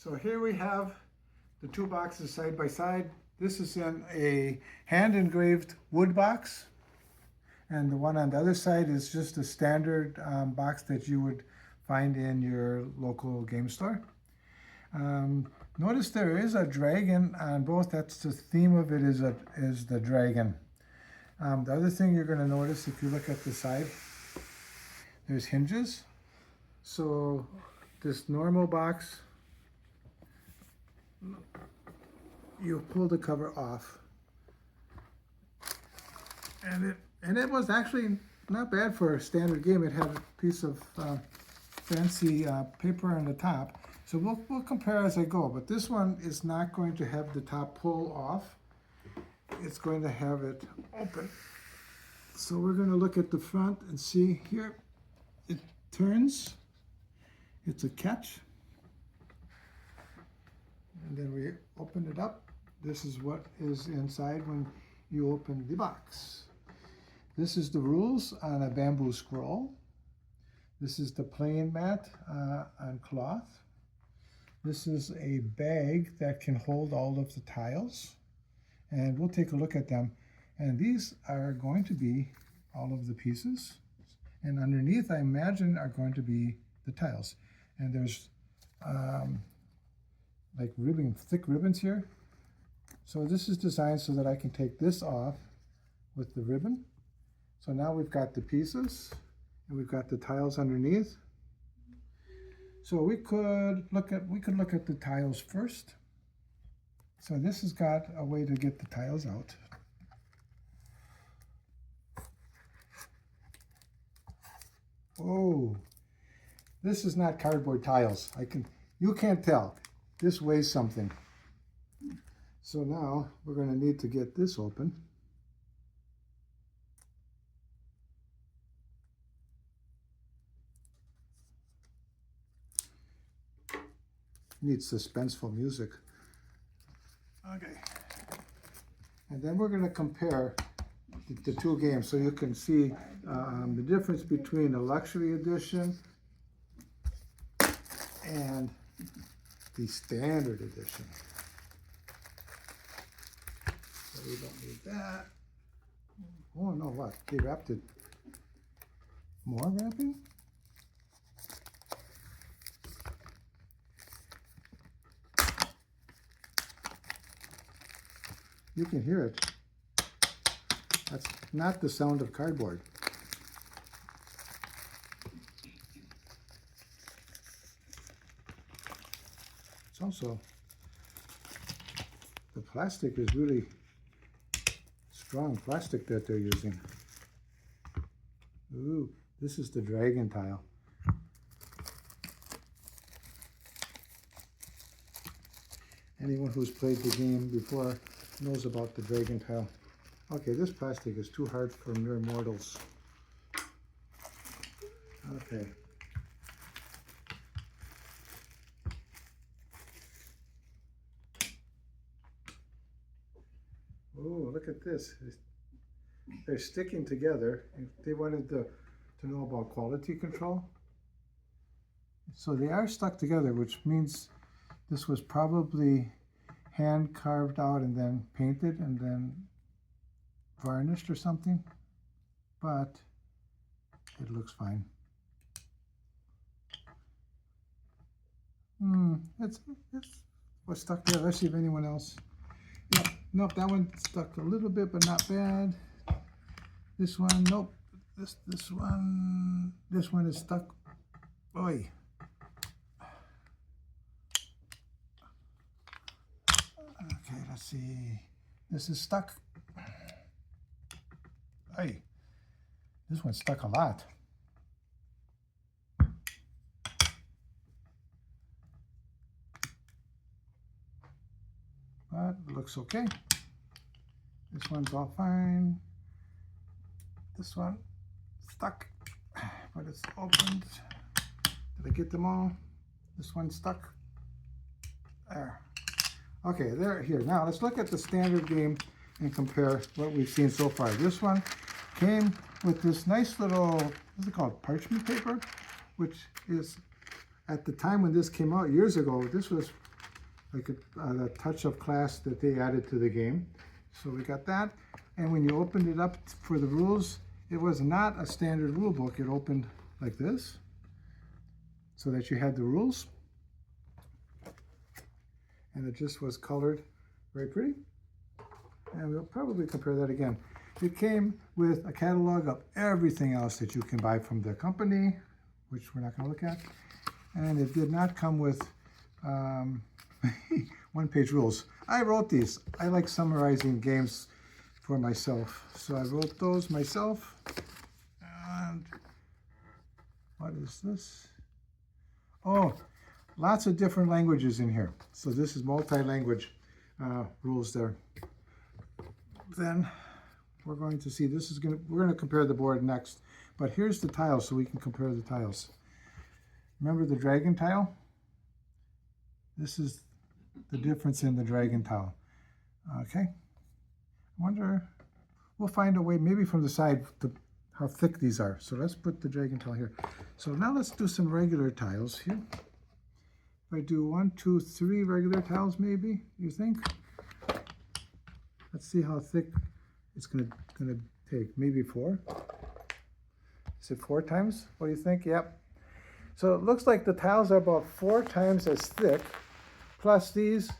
So here we have the two boxes side by side. This is in a hand engraved wood box, and the one on the other side is just a standard box that you would find in your local game store. Notice there is a dragon on both. That's the theme of it, is the dragon. The other thing you're going to notice if you look at the side, there's hinges. So this normal box, you pull the cover off, and it was actually not bad for a standard game. It had a piece of fancy paper on the top. So we'll compare as I go, but this one is not going to have the top pull off. It's going to have it open. So we're going to look at the front and see here. It turns. It's a catch. And then we open it up. This is what is inside when you open the box. This is the rules on a bamboo scroll. This is the playing mat on cloth. This is a bag that can hold all of the tiles. And we'll take a look at them. And these are going to be all of the pieces. And underneath, I imagine, are going to be the tiles. And there's like thick ribbons here. So this is designed so that I can take this off with the ribbon. So now we've got the pieces and we've got the tiles underneath. So we could look at the tiles first. So this has got a way to get the tiles out. Oh, this is not cardboard tiles. You can't tell. This weighs something. So now we're going to need to get this open. Need suspenseful music. Okay. And then we're going to compare the two games so you can see the difference between a Luxury Edition and the Standard Edition. So we don't need that. Oh no, what? They wrapped it. More wrapping? You can hear it. That's not the sound of cardboard. It's also, the plastic is really strong plastic that they're using. Ooh, this is the dragon tile. Anyone who's played the game before knows about the dragon tile. Okay, this plastic is too hard for mere mortals. Okay. Oh, look at this. They're sticking together. They wanted to know about quality control. So they are stuck together, which means this was probably hand carved out and then painted and then varnished or something, but it looks fine. It's what's stuck there. Let's see if anyone else. Yep, nope, that one stuck a little bit, but not bad. This one, nope. This one is stuck. Oy. Okay, let's see. This is stuck. Hey, this one's stuck a lot. But it looks okay. This one's all fine. This one stuck, but it's opened. Did I get them all? This one's stuck. There. Okay, they're here. Now let's look at the standard game and compare what we've seen so far. This one came with this nice little, what's it called, parchment paper, which is, at the time when this came out years ago, this was like a touch of class that they added to the game. So we got that. And when you opened it up for the rules, it was not a standard rule book. It opened like this, so that you had the rules. And it just was colored very pretty. And we'll probably compare that again. It came with a catalog of everything else that you can buy from the company, which we're not going to look at. And it did not come with one-page rules. I wrote these. I like summarizing games for myself. So I wrote those myself. And what is this? Oh, lots of different languages in here. So this is multi-language rules there. Then we're going to see, we're going to compare the board next. But here's the tiles so we can compare the tiles. Remember the dragon tile? This is the difference in the dragon tile. Okay. I wonder, we'll find a way, maybe from the side, how thick these are. So let's put the dragon tile here. So now let's do some regular tiles here. If I do 1, 2, 3 regular tiles, maybe, you think? Let's see how thick it's gonna take. Maybe 4. Is it 4 times? What do you think? Yep. So it looks like the tiles are about 4 times as thick, plus these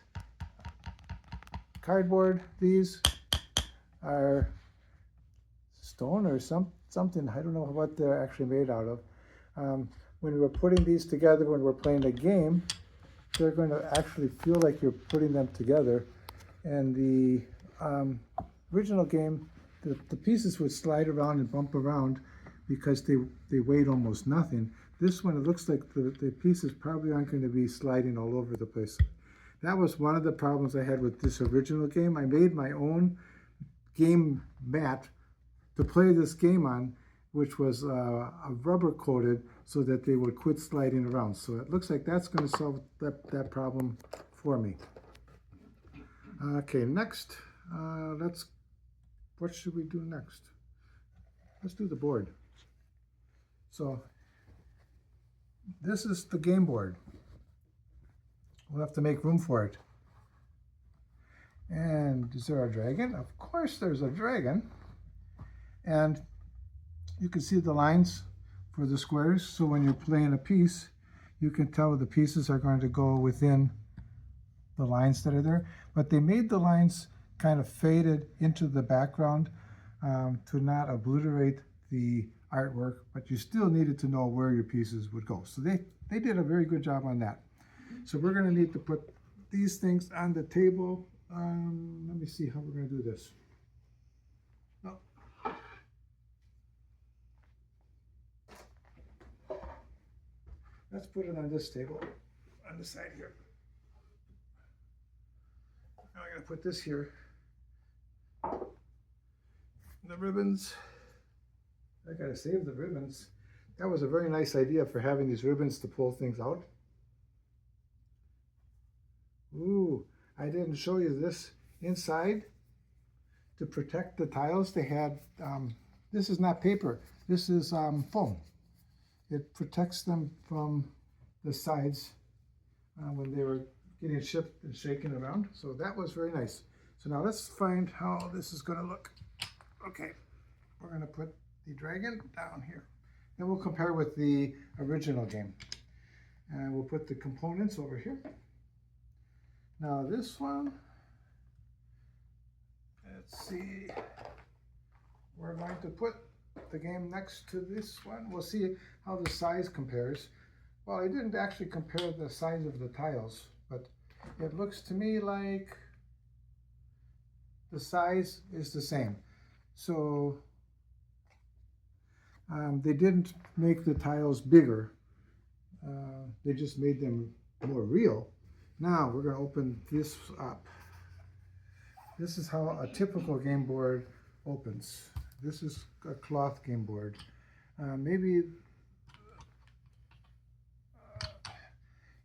cardboard, these are stone or something. I don't know what they're actually made out of. When we're putting these together, when we're playing a game, they're going to actually feel like you're putting them together. And the original game, the pieces would slide around and bump around because they weighed almost nothing. This one, it looks like the pieces probably aren't going to be sliding all over the place. That was one of the problems I had with this original game. I made my own game mat to play this game on, which was a rubber coated so that they would quit sliding around. So it looks like that's going to solve that problem for me. Okay, next, what should we do next? Let's do the board. So this is the game board. We'll have to make room for it. And is there a dragon? Of course there's a dragon. And you can see the lines for the squares. So when you're playing a piece, you can tell the pieces are going to go within the lines that are there. But they made the lines kind of faded into the background to not obliterate the artwork, but you still needed to know where your pieces would go. So they did a very good job on that. So we're going to need to put these things on the table. Let me see how we're going to do this. Oh. Let's put it on this table, on the side here. Now I'm going to put this here. The ribbons. I got to save the ribbons. That was a very nice idea for having these ribbons to pull things out. Ooh, I didn't show you this. Inside, to protect the tiles, they had, this is not paper, this is foam. It protects them from the sides when they were getting shipped and shaken around. So that was very nice. So now let's find how this is going to look. Okay, we're going to put the dragon down here. Then we'll compare with the original game. And we'll put the components over here. Now this one, let's see, we're going to put the game next to this one. We'll see how the size compares. Well, I didn't actually compare the size of the tiles, but it looks to me like the size is the same. So they didn't make the tiles bigger. They just made them more real. Now we're going to open this up. This is how a typical game board opens. This is a cloth game board. Maybe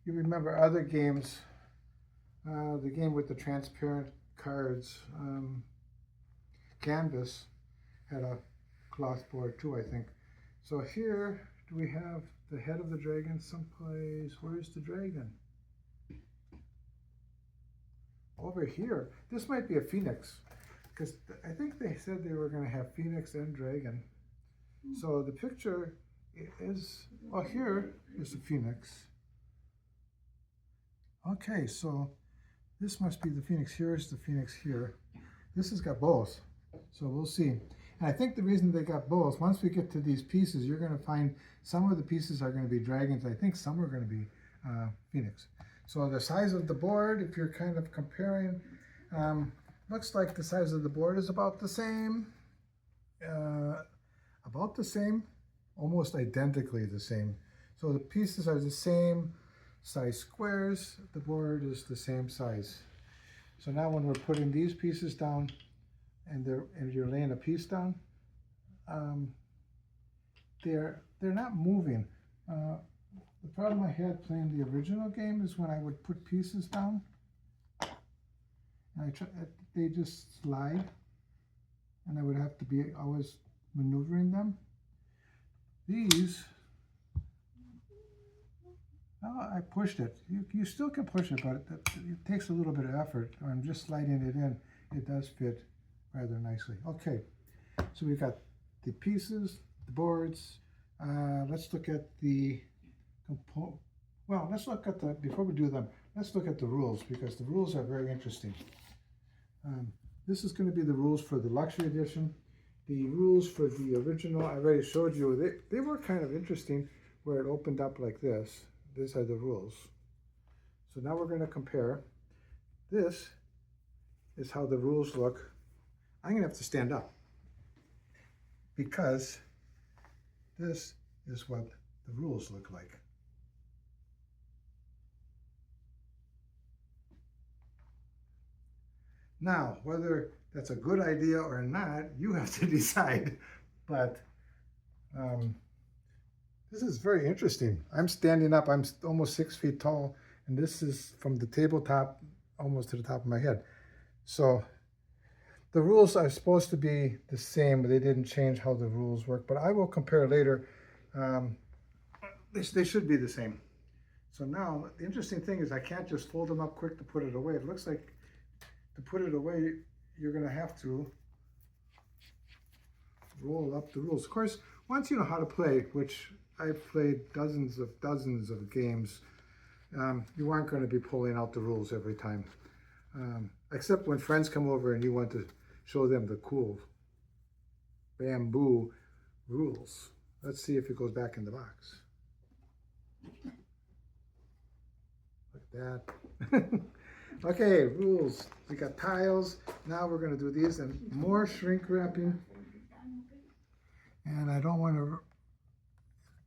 you remember other games, the game with the transparent cards, Canvas had a cloth board too, I think. So here, do we have the head of the dragon someplace? Where's the dragon? over here, this might be a phoenix, because I think they said they were going to have phoenix and dragon. So the picture is, well, here is the phoenix. Okay, so this must be the phoenix. Here's the phoenix here. This has got both, so we'll see. And I think the reason they got both, once we get to these pieces, you're going to find some of the pieces are going to be dragons. I think some are going to be phoenix. So the size of the board, if you're kind of comparing, looks like the size of the board is about the same. Almost identically the same. So the pieces are the same size squares. The board is the same size. So now when we're putting these pieces down and you're laying a piece down, they're not moving. The problem I had playing the original game is when I would put pieces down, and they just slide, and I would have to be always maneuvering them. These, I pushed it. You still can push it, but it takes a little bit of effort. I'm just sliding it in. It does fit rather nicely. Okay, so we've got the pieces, the boards. Let's look at the before we do them, let's look at the rules, because the rules are very interesting. This is going to be the rules for the Luxury Edition. The rules for the original, I already showed you. They were kind of interesting, where it opened up like this. These are the rules. So now we're going to compare. This is how the rules look. I'm going to have to stand up, because this is what the rules look like. Now, whether that's a good idea or not, you have to decide. But this is very interesting. I'm standing up. I'm almost 6 feet tall, and this is from the tabletop almost to the top of my head. So the rules are supposed to be the same, but they didn't change how the rules work. But I will compare later. They should be the same. So now, the interesting thing is I can't just fold them up quick to put it away. It looks like to put it away, you're going to have to roll up the rules. Of course, once you know how to play, which I've played dozens of games, you aren't going to be pulling out the rules every time. Except when friends come over and you want to show them the cool bamboo rules. Let's see if it goes back in the box. Like that. Okay, rules. We got tiles. Now we're going to do these and more shrink wrapping. And I don't want to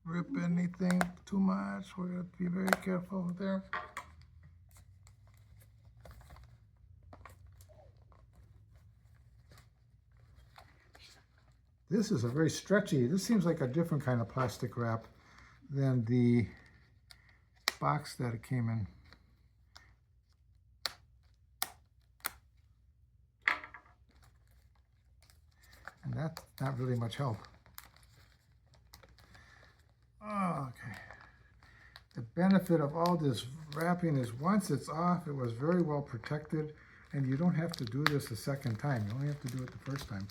rip anything too much. We're going to be very careful there. This is a very stretchy, this seems like a different kind of plastic wrap than the box that it came in. And that's not really much help. Oh, okay. The benefit of all this wrapping is once it's off, it was very well protected, and you don't have to do this a second time. You only have to do it the first time.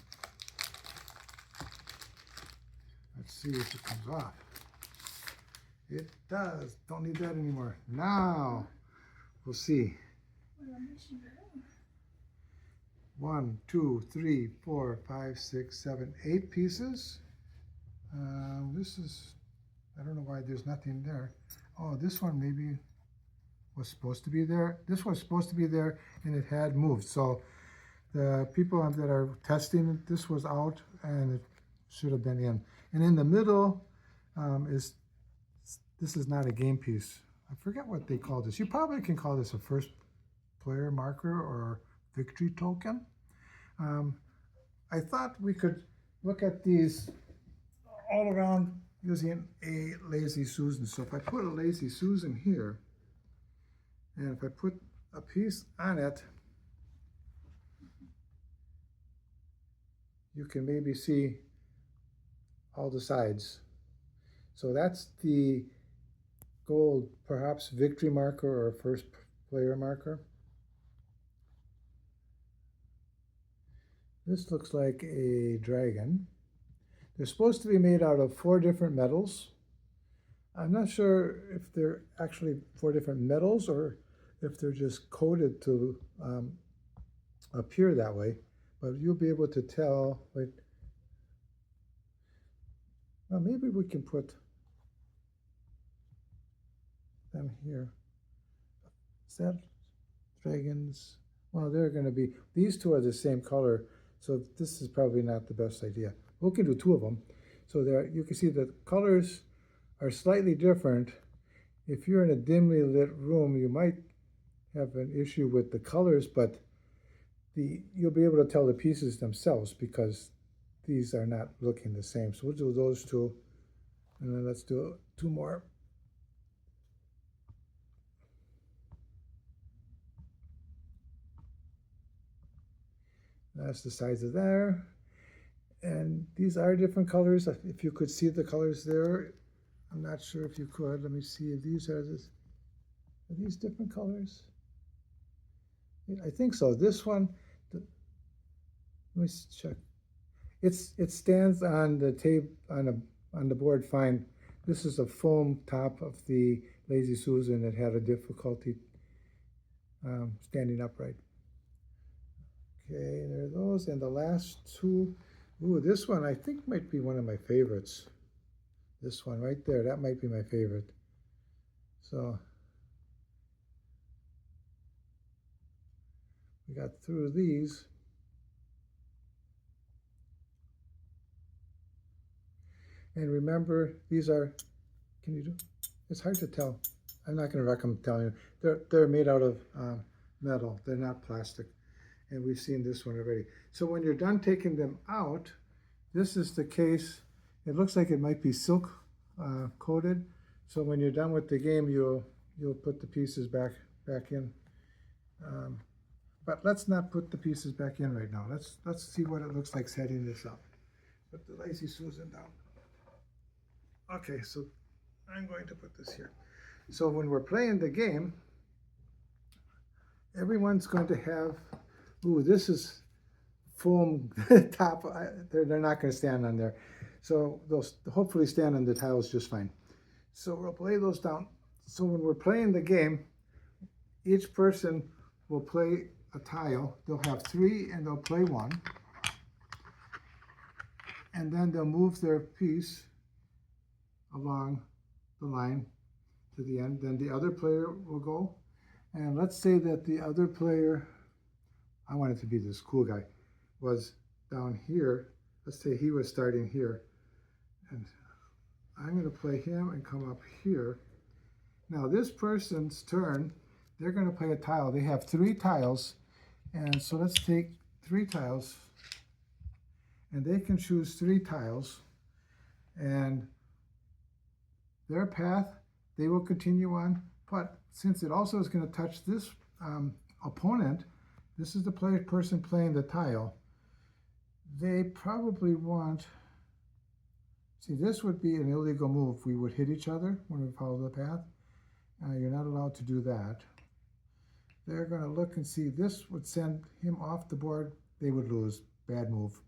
Let's see if it comes off. It does. Don't need that anymore. Now, we'll see. 1, 2, 3, 4, 5, 6, 7, 8 pieces. This is, I don't know why there's nothing there. Oh, this one maybe was supposed to be there. This was supposed to be there and it had moved. So the people that are testing it, this was out and it should have been in. And in the middle this is not a game piece. I forget what they call this. You probably can call this a first player marker or victory token. I thought we could look at these all around using a Lazy Susan. So if I put a Lazy Susan here, and if I put a piece on it, you can maybe see all the sides. So that's the gold, perhaps victory marker or first player marker. This looks like a dragon. They're supposed to be made out of 4 different metals. I'm not sure if they're actually 4 different metals or if they're just coated to appear that way, but you'll be able to tell. Wait, well, maybe we can put them here. Is that dragons? Well, they're going to be, these two are the same color, so this is probably not the best idea. We can do 2 of them. So there, you can see the colors are slightly different. If you're in a dimly lit room, you might have an issue with the colors, but you'll be able to tell the pieces themselves because these are not looking the same. So we'll do those 2, and then let's do 2 more. That's the size of there. And these are different colors. If you could see the colors there, I'm not sure if you could. Let me see if these are these different colors? I think so. This one, let me check. It stands on the tape on the board fine. This is a foam top of the Lazy Susan that had a difficulty standing upright. Okay, there are those, and the last 2. Ooh, this one I think might be one of my favorites. This one right there, that might be my favorite. So we got through these. And remember, these are, can you do? It's hard to tell. I'm not going to recommend telling you. They're made out of metal. They're not plastic. And we've seen this one already. So when you're done taking them out, this is the case. It looks like it might be silk coated. So when you're done with the game, you'll put the pieces back in. But let's not put the pieces back in right now. Let's see what it looks like setting this up. Put the Lazy Susan down. Okay, so I'm going to put this here. So when we're playing the game, everyone's going to have, ooh, this is foam top. They're not going to stand on there. So they'll hopefully stand on the tiles just fine. So we'll lay those down. So when we're playing the game, each person will play a tile. They'll have 3 and they'll play 1. And then they'll move their piece along the line to the end. Then the other player will go. And let's say that the other player, I want it to be this cool guy, was down here. Let's say he was starting here. And I'm going to play him and come up here. Now this person's turn, they're going to play a tile. They have 3 tiles. And so let's take 3 tiles. And they can choose 3 tiles. And their path, they will continue on. But since it also is going to touch this opponent, this is the person playing the tile. They probably want, see, this would be an illegal move. We would hit each other when we follow the path. You're not allowed to do that. They're going to look and see this would send him off the board. They would lose. Bad move.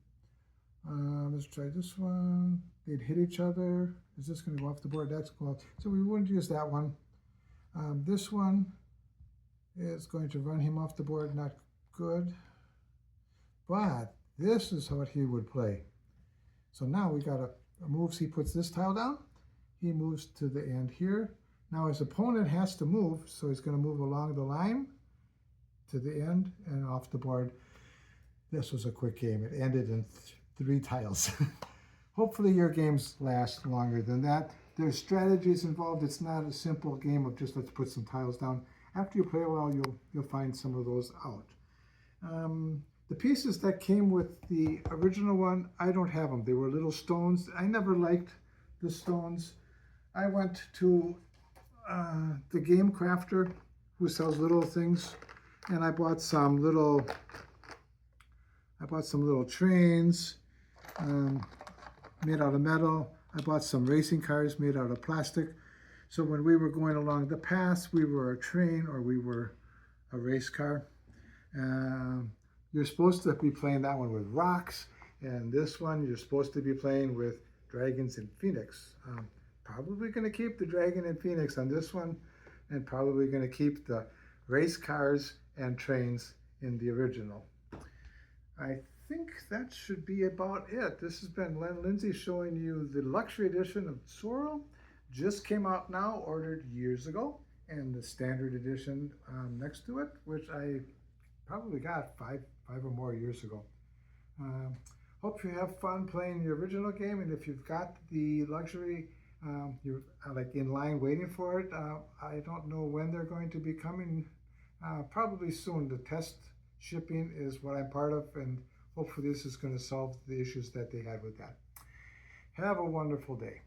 Let's try this one. They'd hit each other. Is this going to go off the board? That's going off. So we wouldn't use that one. This one is going to run him off the board. Not good. But this is what he would play. So now we got a moves. He puts this tile down. He moves to the end here. Now his opponent has to move, so he's going to move along the line to the end and off the board. This was a quick game. It ended in 3 tiles. Hopefully your games last longer than that. There's strategies involved. It's not a simple game of just let's put some tiles down. After you play a while, you'll find some of those out. The pieces that came with the original one, I don't have them. They were little stones. I never liked the stones. I went to the Game Crafter, who sells little things, and I bought some little trains made out of metal. I bought some racing cars made out of plastic. So when we were going along the paths, we were a train or we were a race car. you're supposed to be playing that one with rocks, and this one you're supposed to be playing with dragons and phoenix. Probably going to keep the dragon and phoenix on this one, and probably going to keep the race cars and trains in the original. I think that should be about it. This has been Len Lindsay showing you the Luxury Edition of Tsuro. Just came out now, ordered years ago, and the Standard Edition next to it, which I probably got five or more years ago. Hope you have fun playing the original game, and if you've got the luxury, you're like in line waiting for it. I don't know when they're going to be coming. Probably soon. The test shipping is what I'm part of, and hopefully this is going to solve the issues that they had with that. Have a wonderful day.